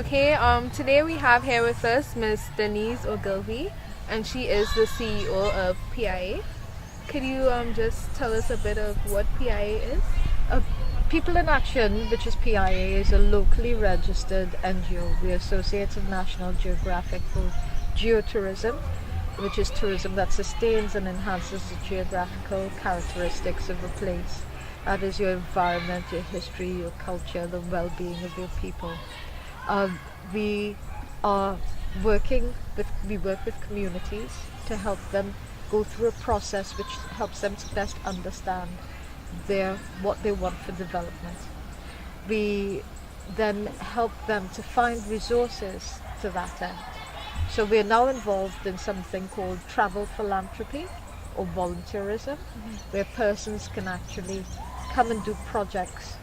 Okay, today we have here with us Miss Denise Ogilvie, and she is the CEO of PIA. Could you just tell us a bit of what PIA is? Uh, People in Action, which is PIA, is a locally registered NGO. We are Associates of National Geographic for geotourism, which is tourism that sustains and enhances the geographical characteristics of a place. That is your environment, your history, your culture, the well-being of your people. We are we work with communities to help them go through a process which helps them to best understand what they want for development. We then help them to find resources to that end. So we are now involved in something called travel philanthropy or volunteerism, where persons can actually come and do projects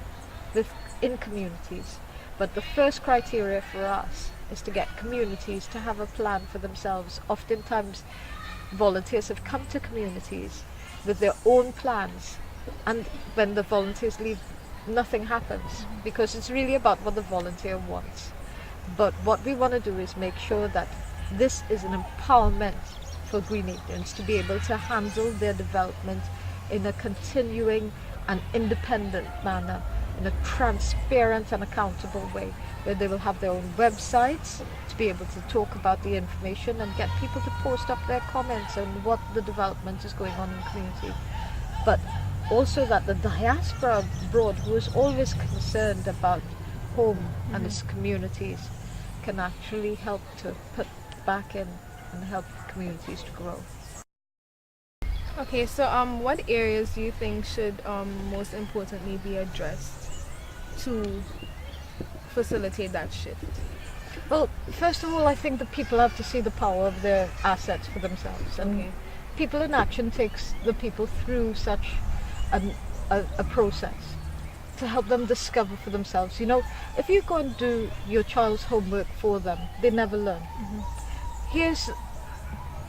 in communities. But the first criteria for us is to get communities to have a plan for themselves. Oftentimes, volunteers have come to communities with their own plans, and when the volunteers leave, nothing happens because it's really about what the volunteer wants. But what we want to do is make sure that this is an empowerment for green agents to be able to handle their development in a continuing and independent manner, in a transparent and accountable way, where they will have their own websites to be able to talk about the information and get people to post up their comments on what the development is going on in the community. But also that the diaspora abroad, who is always concerned about home and its communities, can actually help to put back in and help communities to grow. Okay, so what areas do you think should most importantly be addressed to facilitate that shift? Well, first of all, I think that people have to see the power of their assets for themselves. And Okay. People in Action takes the people through such a process to help them discover for themselves. You know, if you go and do your child's homework for them, they never learn. Here's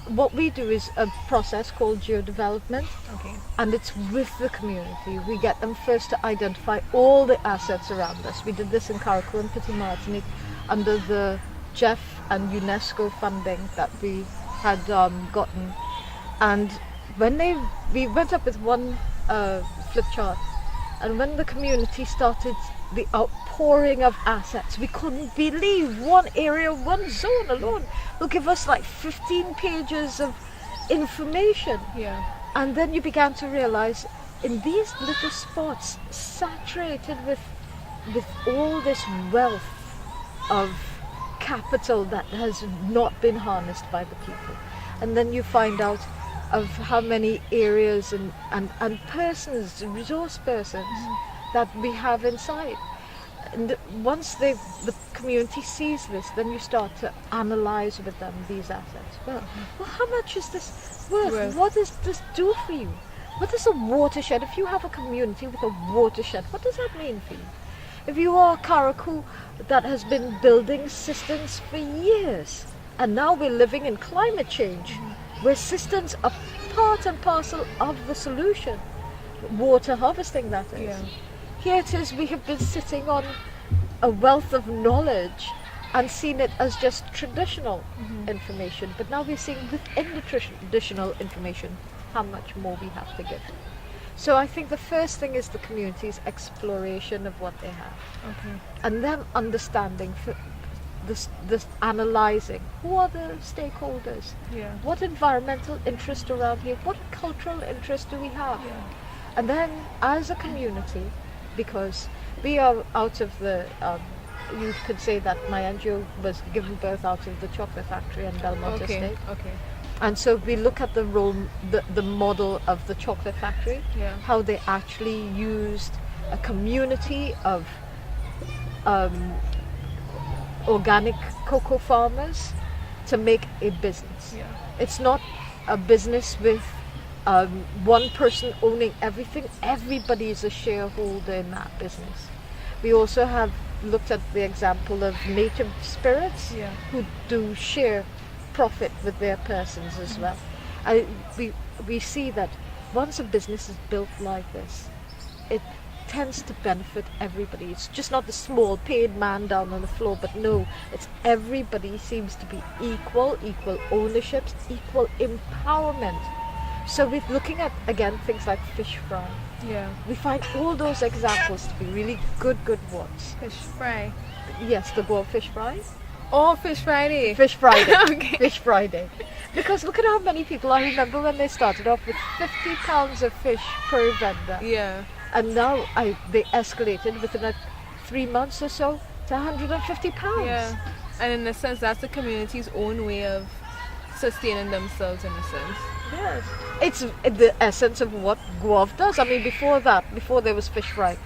what we do is a process called geodevelopment, Okay. and it's with the community. We get them first to identify all the assets around us. We did this in Carriacou and Petit Martinique under the GEF and UNESCO funding that we had gotten. And when we went up with one flip chart, and when the community started the outpouring of assets, we couldn't believe one area, one zone alone will give us like 15 pages of information. Yeah. And then you began to realize in these little spots saturated with all this wealth of capital that has not been harnessed by the people. And then you find out of how many areas and persons, resource persons that we have inside. And once the community sees this, then you start to analyze with them these assets. Well, how much is this worth? What does this do for you? What is a watershed? If you have a community with a watershed, what does that mean for you? If you are Carriacou that has been building cisterns for years, and now we're living in climate change, where cisterns are part and parcel of the solution, water harvesting that is. Yeah. Here it is, we have been sitting on a wealth of knowledge and seen it as just traditional information, but now we're seeing within the traditional information how much more we have to give. So I think the first thing is the community's exploration of what they have, Okay. and them understanding this analyzing who are the stakeholders, Yeah. what environmental interest around here, what cultural interest do we have, Yeah. and then as a community, because we are out of the you could say that my NGO was given birth out of the chocolate factory in Belmont Okay. Estate, Okay. and so we look at the model of the chocolate factory, Yeah. how they actually used a community of organic cocoa farmers to make a business. Yeah. It's not a business with one person owning everything. Everybody is a shareholder in that business. We also have looked at the example of native spirits Yeah. who do share profit with their persons as well. We see that once a business is built like this, tends to benefit everybody. It's just not the small paid man down on the floor, but no, it's everybody seems to be equal ownership, equal empowerment. So we're looking at, again, things like fish fry. Yeah. We find all those examples to be really good ones. Fish fry. Yes, the word fish fry. Oh, Fish Friday. Fish Friday. Okay. Fish Friday. Because look at how many people, I remember when they started off with 50 pounds of fish per vendor. Yeah. And now they escalated within 3 months or so to 150 pounds. Yeah. And in a sense, that's the community's own way of sustaining themselves, in a sense. Yes. It's the essence of what Guelph does. I mean, before there was fish fry,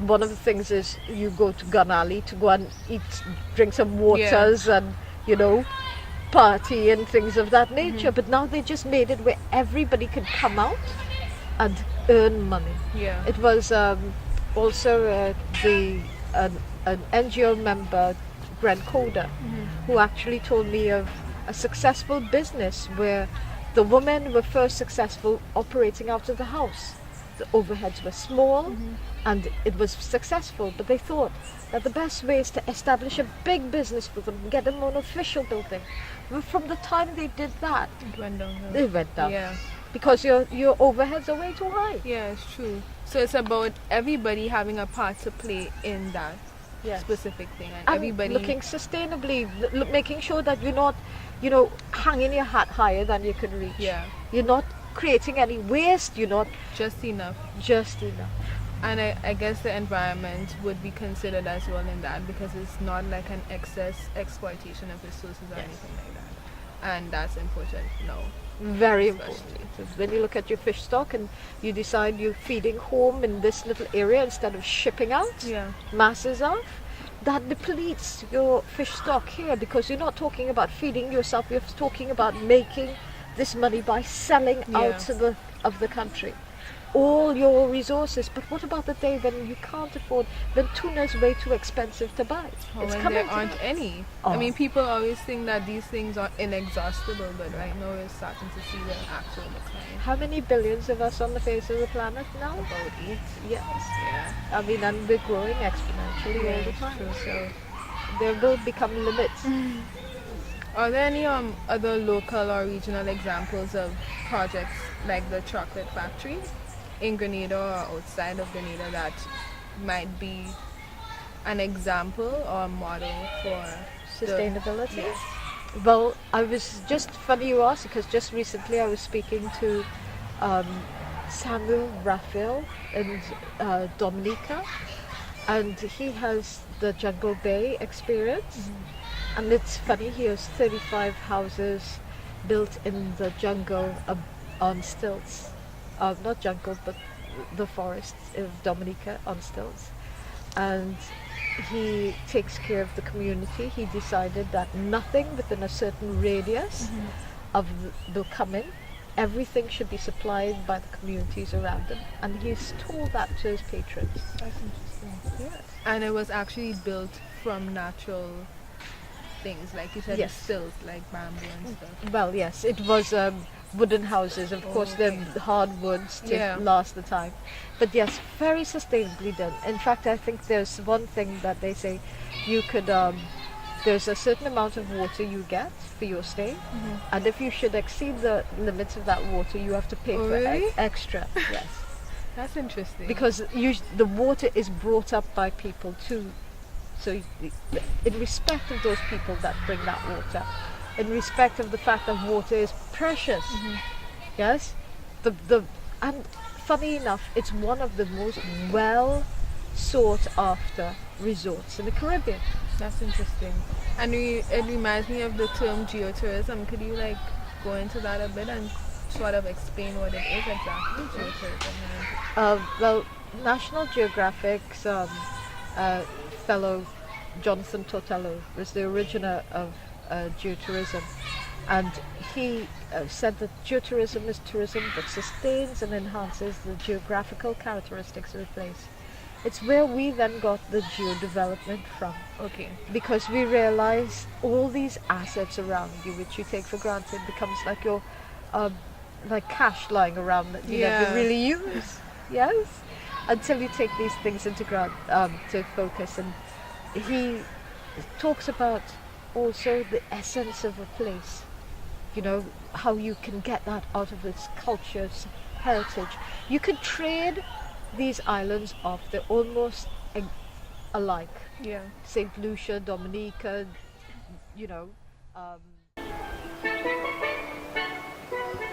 one of the things is you go to Gun Alley to go and drink some waters and, party and things of that nature. But now they just made it where everybody could come out and earn money. Yeah. It was also an NGO member, Greenz Movement, who actually told me of a successful business where the women were first successful operating out of the house. The overheads were small and it was successful, but they thought that the best way is to establish a big business for them, get them an official building. But from the time they did that, It went downhill. they went down. Yeah. Because your overheads are way too high. Yeah, it's true. So it's about everybody having a part to play in that Yes. specific thing, and And everybody looking sustainably, making sure that you're not, hanging your hat higher than you can reach. Yeah. You're not creating any waste. You're not just enough. just enough. And I guess the environment would be considered as well in that, because it's not like an excess exploitation of resources or anything like that. And that's important. No. Very Especially. important. When you look at your fish stock and you decide you're feeding home in this little area instead of shipping out Yeah. masses of, that depletes your fish stock here, because you're not talking about feeding yourself, you're talking about making this money by selling out of the country. All your resources. But what about the day when you can't afford, when tuna is way too expensive to buy? Or It's when coming there to aren't that. any. Oh. I mean, people always think that these things are inexhaustible, but right now we're starting to see the actual decline. How many billions of us on the face of the planet now? About 8. Yes. Yeah. I mean, and we're growing exponentially all the it's time. true. So there will become limits. Are there any other local or regional examples of projects like the chocolate factory in Grenada or outside of Grenada that might be an example or a model for Sustainability. Yes. Well, I was just funny you asked, because just recently I was speaking to Samuel Raphael in Dominica, and he has the Jungle Bay experience. And it's funny, he has 35 houses built in the jungle on stilts. Not jungle, but the forests of Dominica on stilts. And he takes care of the community. He decided that nothing within a certain radius of will come in. Everything should be supplied by the communities around him. And he's told that to his patrons. That's interesting. Yes. And it was actually built from natural things, like you said, Yes. stills, like bamboo and stuff. Well, yes, it was wooden houses. Of course, they're hard woods to last the time. But yes, very sustainably done. In fact, I think there's one thing that they say, you could, there's a certain amount of water you get for your stay, and if you should exceed the limits of that water, you have to pay for really? extra. Yes. That's interesting. Because the water is brought up by people too. So in respect of those people that bring that water, in respect of the fact that water is precious, yes, and funny enough, it's one of the most well sought after resorts in the Caribbean. That's interesting. And it reminds me of the term geotourism. Could you go into that a bit and sort of explain what it is exactly, geotourism? Well, National Geographic's fellow Jonathan Tortello was the originator of geotourism, and he said that geotourism is tourism that sustains and enhances the geographical characteristics of a place. It's where we then got the geo-development from. Okay. Because we realize all these assets around you, which you take for granted, becomes like your like cash lying around that you never really use. Yes. until you take these things into to focus. And he talks about also the essence of a place, you know, how you can get that out of its culture, its heritage. You could trade these islands off, they're almost alike. Yeah. St. Lucia, Dominica, you know.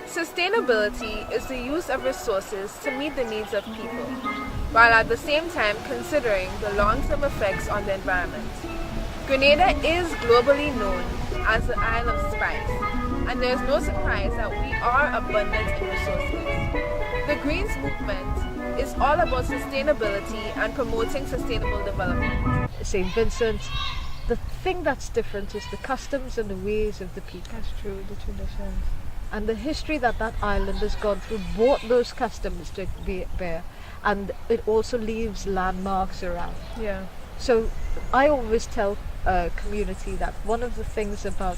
Sustainability is the use of resources to meet the needs of people, while at the same time considering the long-term effects on the environment. Grenada is globally known as the Isle of Spice, and there is no surprise that we are abundant in resources. The Greenz Movement is all about sustainability and promoting sustainable development. St. Vincent, the thing that's different is the customs and the ways of the people. That's true, the traditions. And the history that island has gone through brought those customs to bear, and it also leaves landmarks around. Yeah. So I always tell a community that one of the things about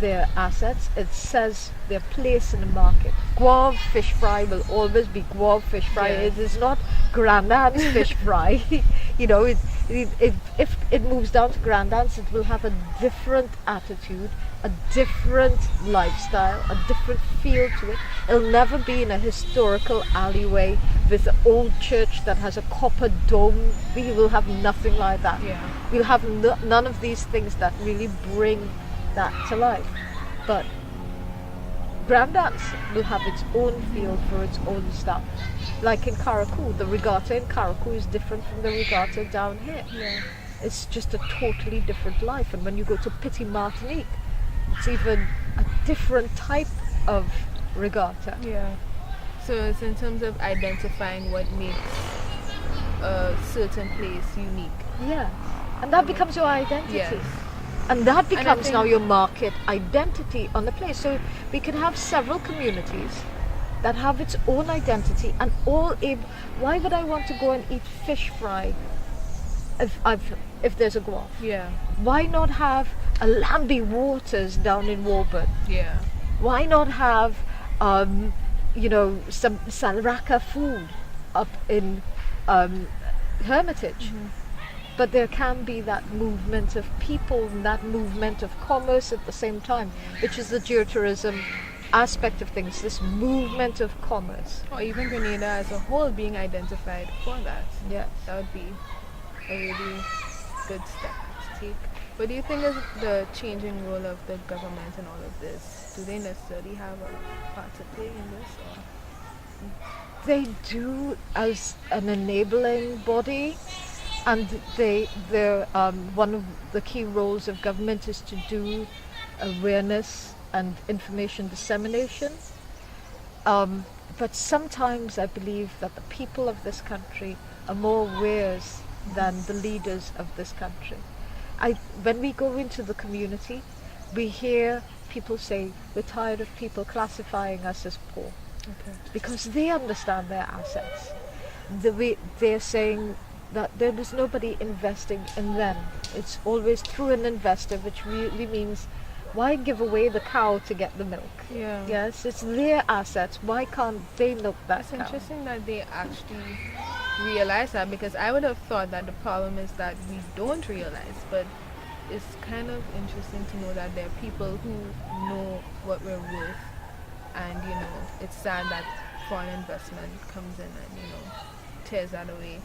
their assets, it says their place in the market. Guave fish fry will always be Guave fish fry. Yeah. It is not Grandad's fish fry. You know, if it moves down to Grandad's, it will have a different attitude, a different lifestyle, a different feel to it. It'll never be in a historical alleyway with an old church that has a copper dome. We will have nothing like that. Yeah. We'll have none of these things that really bring that to life. But Grandad's will have its own feel for its own stuff. Like in Carriacou, the regatta in Carriacou is different from the regatta down here. Yeah. It's just a totally different life. And when you go to Petit Martinique, it's even a different type of regatta. Yeah. So it's in terms of identifying what makes a certain place unique. Yeah. And that becomes your identity. Yes. And that becomes think now your market identity on the place. So we could have several communities that have its own identity and all able. Why would I want to go and eat fish fry if there's a Guave? Yeah. Why not have a Lambie Waters down in Warburton? Yeah. Why not have you know, some Salraka food up in Hermitage? Mm-hmm. But there can be that movement of people and that movement of commerce at the same time, which is the geotourism aspect of things, this movement of commerce. Or even Grenada as a whole being identified for that. Yeah. That would be a really good step to take. What do you think is the changing role of the government in all of this? Do they necessarily have a part to play in this? Or? They do as an enabling body, and they're one of the key roles of government is to do awareness and information dissemination. But sometimes I believe that the people of this country are more wares than the leaders of this country. When we go into the community, we hear people say, we're tired of people classifying us as poor. Okay. Because they understand their assets. They're saying that there is nobody investing in them. It's always through an investor, which really means, why give away the cow to get the milk? Yeah. Yes, it's their assets. Why can't they milk that It's cow? interesting that they actually realize that, because I would have thought that the problem is that we don't realize, but it's kind of interesting to know that there are people who know what we're worth, and you know, it's sad that foreign investment comes in and, you know, tears that away.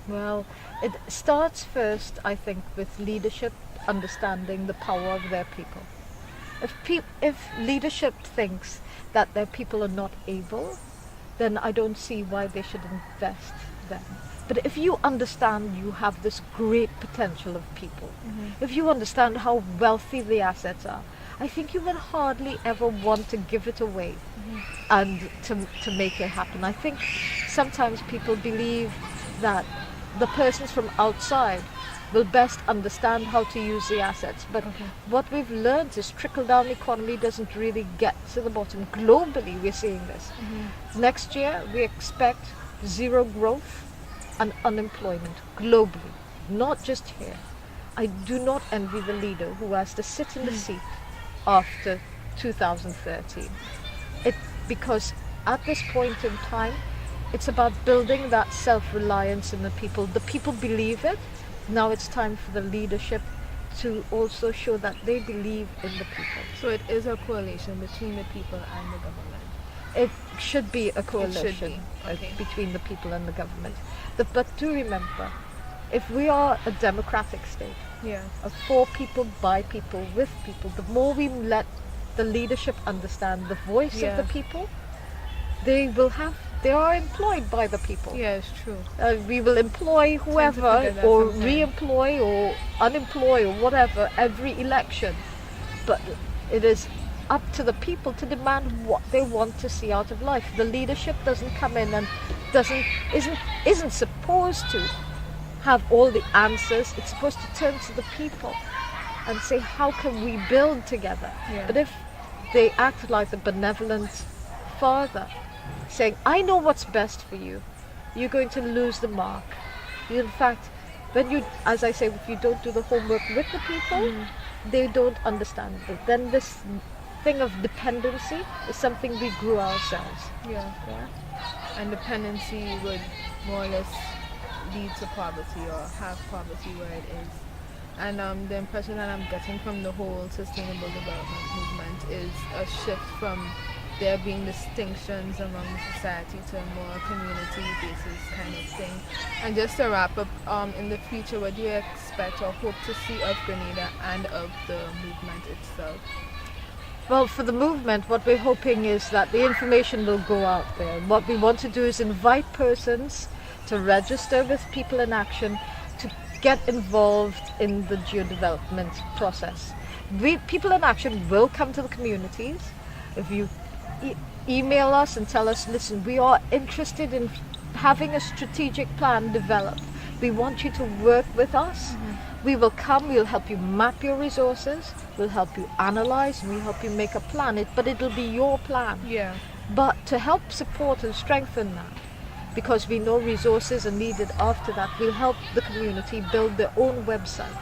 Well, it starts first, I think, with leadership understanding the power of their people. If leadership thinks that their people are not able, then I don't see why they should invest them. But if you understand you have this great potential of people, if you understand how wealthy the assets are, I think you will hardly ever want to give it away and to make it happen. I think sometimes people believe that the persons from outside will best understand how to use the assets. But what we've learned is trickle-down economy doesn't really get to the bottom. Globally, we're seeing this. Next year, we expect zero growth and unemployment globally, not just here. I do not envy the leader who has to sit in the seat after 2013. Because at this point in time, it's about building that self-reliance in the people. The people believe it. Now it's time for the leadership to also show that they believe in the people. So it is a coalition between the people and the government. It should be a coalition be. Okay. between the people and the government. But do remember, if we are a democratic state, Yeah. for people, by people, with people, the more we let the leadership understand the voice of the people, they are employed by the people. Yeah, it's true. We will employ whoever, figure that or sometimes. re-employ or unemploy or whatever every election. But it is up to the people to demand what they want to see out of life. The leadership doesn't come in and isn't supposed to have all the answers. It's supposed to turn to the people and say, how can we build together? Yeah. But if they act like the benevolent father, saying, I know what's best for you, you're going to lose the mark. In fact, when you, as I say, if you don't do the homework with the people, they don't understand it. Then this thing of dependency is something we grew ourselves. Yeah. And dependency would more or less lead to poverty or have poverty where it is. And the impression that I'm getting from the whole sustainable development movement is a shift from there being distinctions among the society to a more community basis kind of thing. And just to wrap up, in the future, what do you expect or hope to see of Grenada and of the movement itself? Well, for the movement, what we're hoping is that the information will go out there. What we want to do is invite persons to register with People in Action to get involved in the geodevelopment process. People in Action will come to the communities. If you email us and tell us, listen, we are interested in having a strategic plan developed. We want you to work with us. We will come, we'll help you map your resources, we'll help you analyze, and we'll help you make a plan. But it'll be your plan. Yeah. But to help support and strengthen that, because we know resources are needed after that, we'll help the community build their own website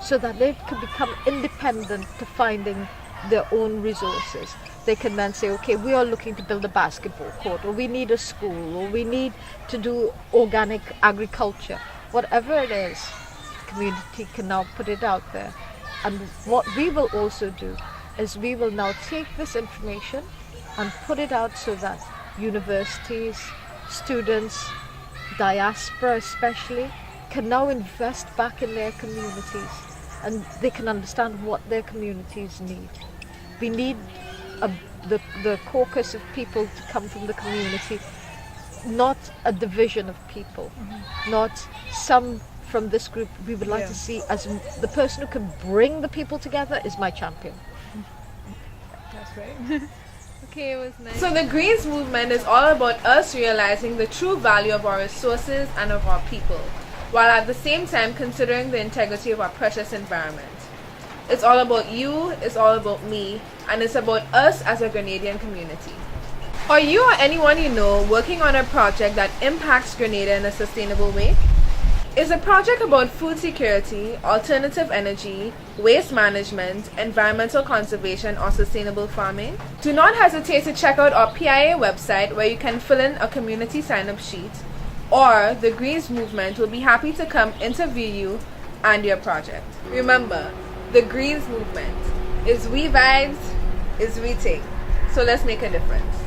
so that they can become independent to finding their own resources. They can then say, okay, we are looking to build a basketball court, or we need a school, or we need to do organic agriculture. Whatever it is, the community can now put it out there. And what we will also do is we will now take this information and put it out so that universities, students, diaspora especially, can now invest back in their communities, and they can understand what their communities need. We need the caucus of people to come from the community, not a division of people, not some from this group. We would like to see as the person who can bring the people together is my champion. That's right. Okay, it was nice. So the Greenz Movement is all about us realizing the true value of our resources and of our people, while at the same time considering the integrity of our precious environment. It's all about you, it's all about me, and it's about us as a Grenadian community. Are you or anyone you know working on a project that impacts Grenada in a sustainable way? Is the project about food security, alternative energy, waste management, environmental conservation, or sustainable farming? Do not hesitate to check out our PIA website, where you can fill in a community sign-up sheet, or the Greenz Movement will be happy to come interview you and your project. Remember, the Greenz Movement is we vibes, is we take. So let's make a difference.